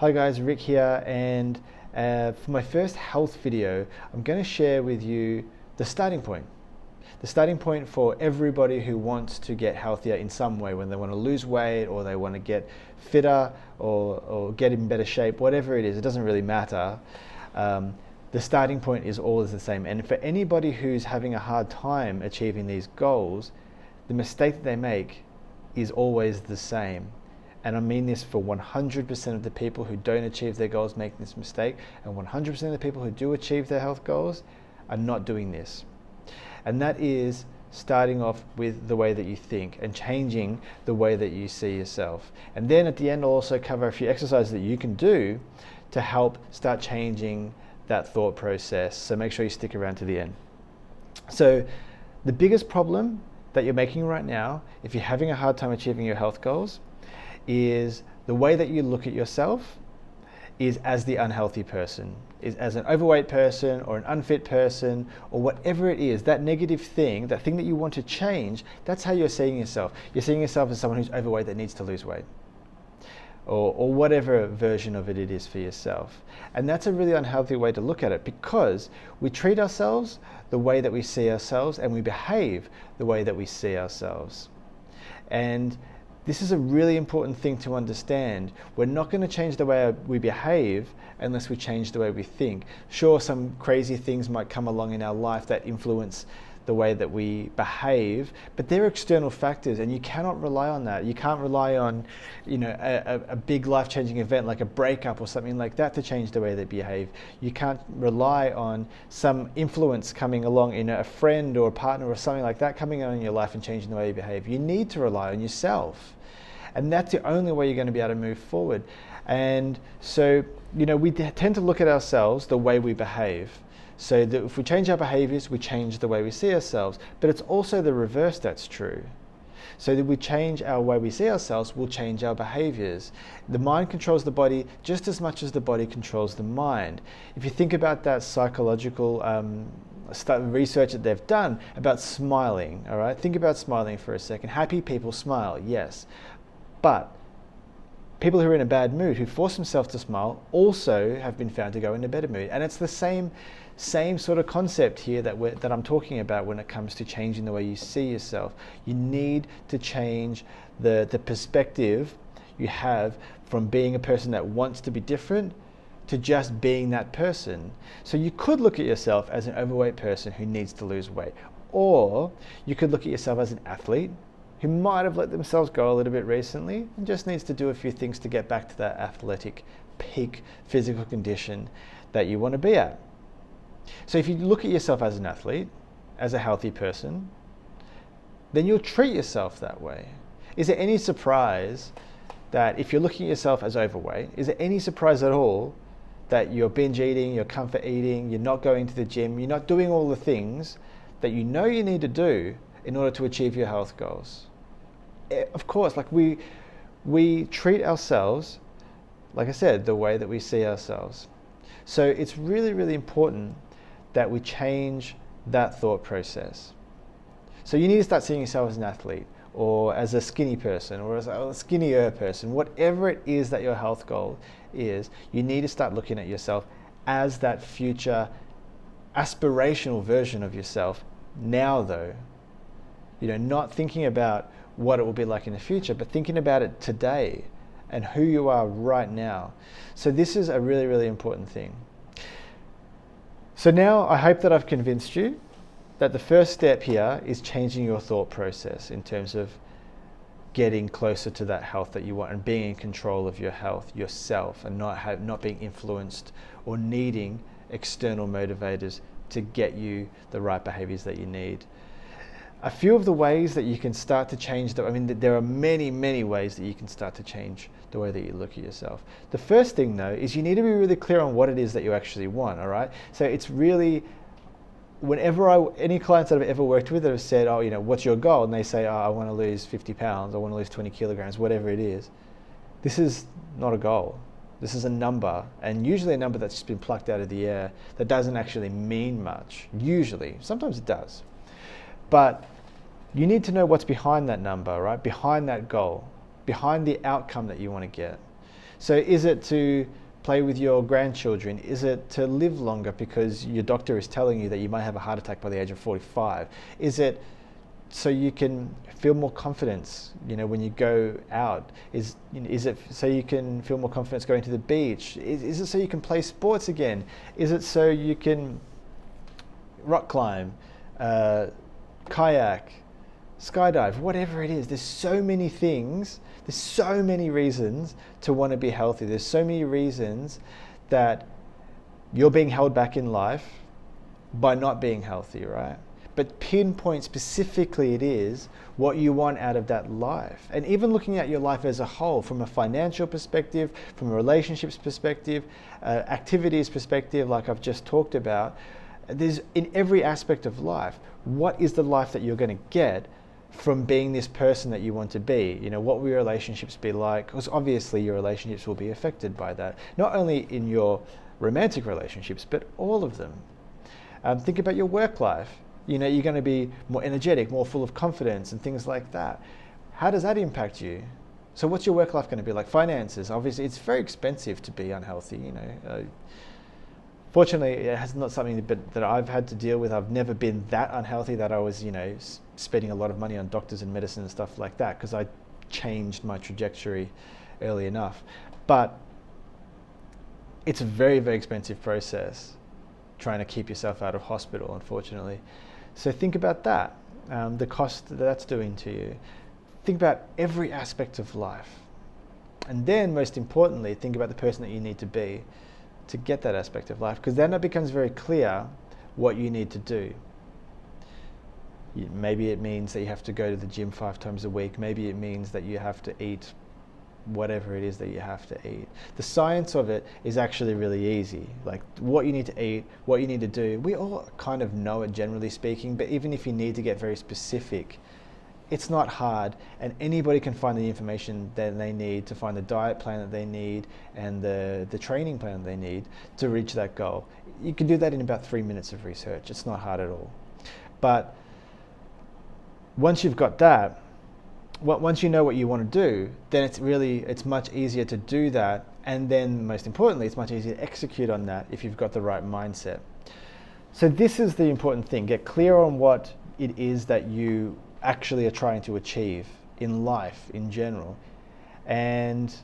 Hi guys, Rick here, and for my first health video, I'm going to share with you the starting point. The starting point for everybody who wants to get healthier in some way, when they want to lose weight or they want to get fitter or get in better shape, whatever it is, it doesn't really matter. The starting point is always the same. And for anybody who's having a hard time achieving these goals, the mistake that they make is always the same. And I mean this for 100% of the people who don't achieve their goals make this mistake, and 100% of the people who do achieve their health goals are not doing this. And that is starting off with the way that you think and changing the way that you see yourself. And then at the end, I'll also cover a few exercises that you can do to help start changing that thought process. So make sure you stick around to the end. So the biggest problem that you're making right now, if you're having a hard time achieving your health goals, is the way that you look at yourself is as the unhealthy person, is as an overweight person or an unfit person or whatever it is, that negative thing, that thing that you want to change, that's how you're seeing yourself. You're seeing yourself as someone who's overweight that needs to lose weight, or whatever version of it is for yourself. And that's a really unhealthy way to look at it, because we treat ourselves the way that we see ourselves and we behave the way that we see ourselves. And this is a really important thing to understand. We're not going to change the way we behave unless we change the way we think. Sure, some crazy things might come along in our life that influence the way that we behave, but they're external factors and you cannot rely on that. You can't rely on, a big life-changing event like a breakup or something like that to change the way they behave. You can't rely on some influence coming along, a friend or a partner or something like that coming on in your life and changing the way you behave. You need to rely on yourself. And that's the only way you're going to be able to move forward. And so, we tend to look at ourselves the way we behave. So that if we change our behaviors, we change the way we see ourselves. But it's also the reverse that's true. So that we change our way we see ourselves, we'll change our behaviors. The mind controls the body just as much as the body controls the mind. If you think about that psychological research that they've done about smiling, all right? Think about smiling for a second. Happy people smile, yes. But people who are in a bad mood, who force themselves to smile, also have been found to go in a better mood. And it's the same sort of concept here that I'm talking about when it comes to changing the way you see yourself. You need to change the perspective you have from being a person that wants to be different to just being that person. So you could look at yourself as an overweight person who needs to lose weight. Or you could look at yourself as an athlete who might have let themselves go a little bit recently and just needs to do a few things to get back to that athletic peak physical condition that you want to be at. So if you look at yourself as an athlete, as a healthy person, then you'll treat yourself that way. Is it any surprise that if you're looking at yourself as overweight, is it any surprise at all that you're binge eating, you're comfort eating, you're not going to the gym, you're not doing all the things that you know you need to do in order to achieve your health goals? Of course, we treat ourselves, like I said, the way that we see ourselves. So it's really, really important that we change that thought process. So you need to start seeing yourself as an athlete, or as a skinny person, or as a skinnier person, whatever it is that your health goal is. You need to start looking at yourself as that future aspirational version of yourself now, though. Not thinking about what it will be like in the future, but thinking about it today and who you are right now. So this is a really, really important thing. So now I hope that I've convinced you that the first step here is changing your thought process in terms of getting closer to that health that you want and being in control of your health yourself, and not being influenced or needing external motivators to get you the right behaviors that you need. A few of the ways that you can start to change there are many, many ways that you can start to change the way that you look at yourself. The first thing, though, is you need to be really clear on what it is that you actually want, all right? So it's really, any clients that I've ever worked with that have said, what's your goal? And they say, I want to lose 50 pounds, I want to lose 20 kilograms, whatever it is. This is not a goal. This is a number, and usually a number that's just been plucked out of the air that doesn't actually mean much, usually. Sometimes it does. But you need to know what's behind that number, right? Behind that goal, behind the outcome that you want to get. So is it to play with your grandchildren? Is it to live longer because your doctor is telling you that you might have a heart attack by the age of 45? Is it so you can feel more confidence, when you go out? Is it so you can feel more confidence going to the beach? Is it so you can play sports again? Is it so you can rock climb, kayak, skydive, whatever it is? There's so many things. There's so many reasons to want to be healthy. There's so many reasons that you're being held back in life by not being healthy, right? But pinpoint specifically it is what you want out of that life. And even looking at your life as a whole, from a financial perspective, from a relationships perspective, activities perspective, like I've just talked about, there's in every aspect of life, what is the life that you're going to get from being this person that you want to be? What will your relationships be like? Because obviously your relationships will be affected by that. Not only in your romantic relationships, but all of them. Think about your work life. You're going to be more energetic, more full of confidence and things like that. How does that impact you? So what's your work life going to be like? Finances, obviously it's very expensive to be unhealthy. Fortunately, it has not something that I've had to deal with. I've never been that unhealthy that I was, spending a lot of money on doctors and medicine and stuff like that, because I changed my trajectory early enough. But it's a very, very expensive process trying to keep yourself out of hospital, unfortunately. So think about that, the cost that that's doing to you. Think about every aspect of life. And then, most importantly, think about the person that you need to be to get that aspect of life, because then it becomes very clear what you need to do. Maybe it means that you have to go to the gym 5 times a week. Maybe it means that you have to eat whatever it is that you have to eat. The science of it is actually really easy. Like what you need to eat, what you need to do. We all kind of know it, generally speaking, but even if you need to get very specific, it's not hard, and anybody can find the information that they need to find the diet plan that they need and the training plan that they need to reach that goal. You can do that in about 3 minutes of research. It's not hard at all. But once you've got that, once you know what you want to do, then it's much easier to do that, and then most importantly, it's much easier to execute on that if you've got the right mindset. So this is the important thing. Get clear on what it is that you actually are trying to achieve in life in general, and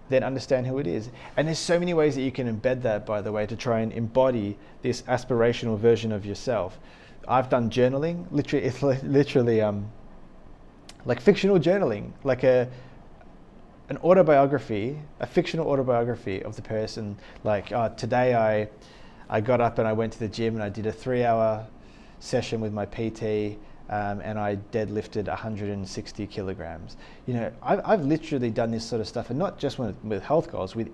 then understand who it is. And there's so many ways that you can embed that, by the way, to try and embody this aspirational version of yourself. I've done journaling, literally like fictional journaling, like an autobiography, a fictional autobiography of the person. Like today I got up and I went to the gym and I did a 3-hour session with my PT, and I deadlifted 160 kilograms. I've literally done this sort of stuff, and not just with health goals, with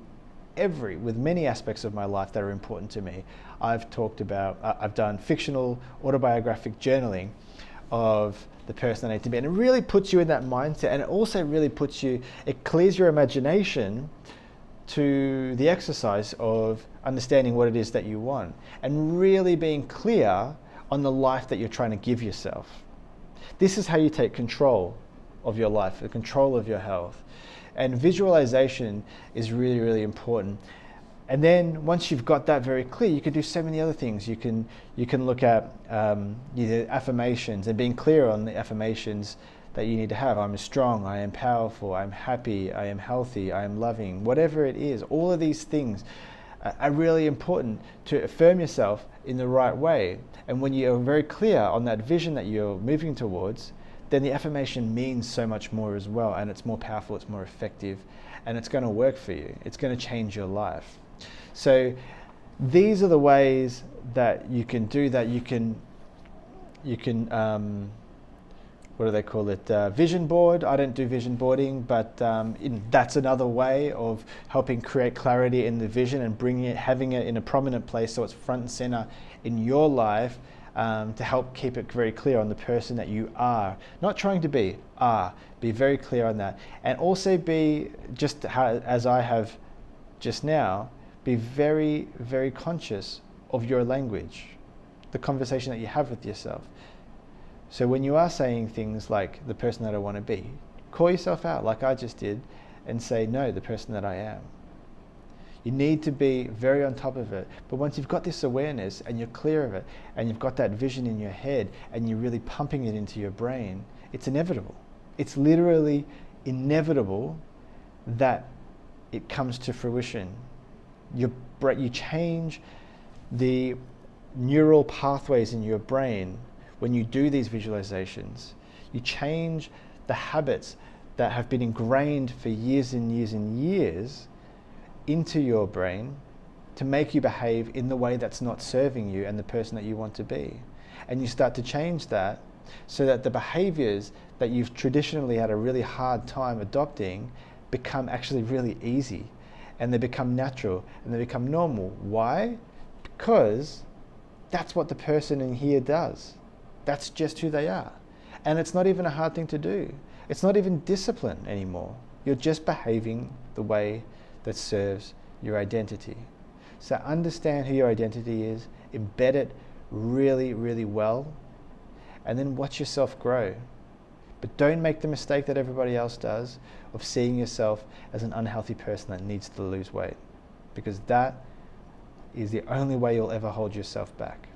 many aspects of my life that are important to me. I've done fictional autobiographic journaling of the person I need to be, and it really puts you in that mindset, and it also really it clears your imagination to the exercise of understanding what it is that you want, and really being clear on the life that you're trying to give yourself. This is how you take control of your life, the control of your health. And visualization is really, really important. And then once you've got that very clear, you can do so many other things. You can look at affirmations and being clear on the affirmations that you need to have. I'm strong, I am powerful, I'm happy, I am healthy, I am loving, whatever it is. All of these things are really important to affirm yourself in the right way. And when you're very clear on that vision that you're moving towards, then the affirmation means so much more as well, and it's more powerful, it's more effective, and it's going to work for you. It's going to change your life. So these are the ways that you can do that. You can what do they call it? Vision board. I don't do vision boarding, but that's another way of helping create clarity in the vision and having it in a prominent place, so it's front and center in your life, to help keep it very clear on the person that you are, not trying to be, are. Be very clear on that, and also be, just as I have just now, be very, very conscious of your language, the conversation that you have with yourself. So when you are saying things like the person that I want to be, call yourself out like I just did and say, no, the person that I am. You need to be very on top of it. But once you've got this awareness and you're clear of it and you've got that vision in your head and you're really pumping it into your brain, it's inevitable. It's literally inevitable that it comes to fruition. You change the neural pathways in your brain when you do these visualizations. You change the habits that have been ingrained for years and years and years into your brain to make you behave in the way that's not serving you and the person that you want to be. And you start to change that so that the behaviors that you've traditionally had a really hard time adopting become actually really easy, and they become natural and they become normal. Why? Because that's what the person in here does. That's just who they are. And it's not even a hard thing to do. It's not even discipline anymore. You're just behaving the way that serves your identity. So understand who your identity is, embed it really, really well, and then watch yourself grow. But don't make the mistake that everybody else does of seeing yourself as an unhealthy person that needs to lose weight, because that is the only way you'll ever hold yourself back.